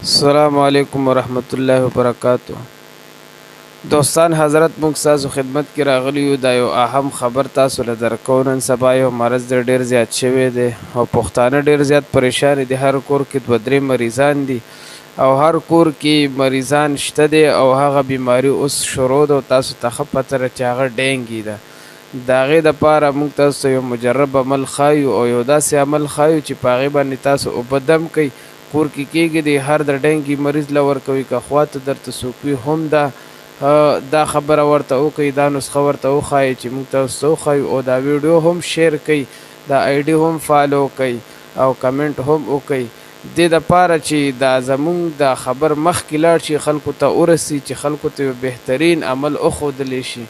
السلام علیکم ورحمت الله وبرکاتہ. دوستان حضرت موږ ستاسو خدمت کې راغلی یو. دا یو اهم خبر تاسو له درکو. نن سبا یو مرض ډېر زیات شوی دی او پښتانه ډېر زیات پریشان دي. هر کور کې دوه درې مریضان دي او هر کور کې مریضان شته دی او هغه بیماری اوس شروع ده او تاسو ته ښه پته ده چې هغه ډینګي ده. د هغې دپاره موږ تاسو ته یو مجرب عمل ښایو او یو داسې عمل ښایو چې په هغې باندې تاسو اوبه دم کوئ، کور کې کېږدئ، هر د ډینګي مریض له ورکوئ. که خواته درته څوک وي هم دا خبره ورته وکړئ، دا نسخه ورته وښایئ چې موږ تاسو ته وښایو او دا ویډیو هم شیر کړئ، دا آی ډي هم فالو کړئ او کمنټ هم وکړئ. دې دپاره چې دا زموږ دا خبر مخکې لاړ شي، خلکو ته ورسي، چې خلکو ته یو بهترین عمل وښودلی شي.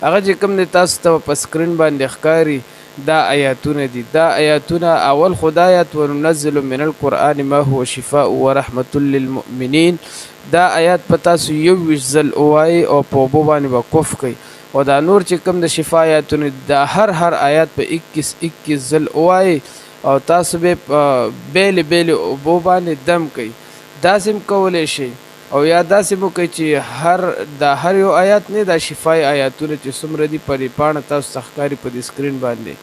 هغه چې کوم دی تاسو ته په سکرین باندې ښکاري دا آیاتونه دي. دا آیاتونه اول خو دا آیات وننزل من القرآن ما هو شفاء ورحمة للمؤمنین، دا آیات په تاسو 21 ځل ووایئ او په اوبو باندې به کوف کوئ. او دا نور چې کوم د شفا آیاتونه دا هر آیات په 21 ځل ووایئ او تاسو به بیلې بیلې اوبو باندې دم کوئ. داسې هم کولی شئ او یا داسې مو کوئ چې هر یو آیات نه دا شفای آیاتونه چې څومره دي په دې پاڼه تاسو ته ښکاري په دې سکرین باندې،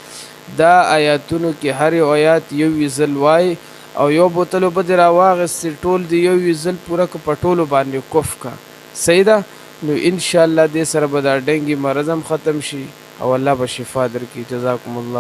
دا آیاتونو کې هر یو آیات 21 ځل وایئ او یو بوتل اوبه دې راواغېستې، ټول دې 21 ځل پوره که په ټولو باندې کوف کا. صحیح ده؟ نو انشاءالله دې سره به دا ډینګي مرض هم ختم شي او الله به شفا درکړي. جزاکم الله.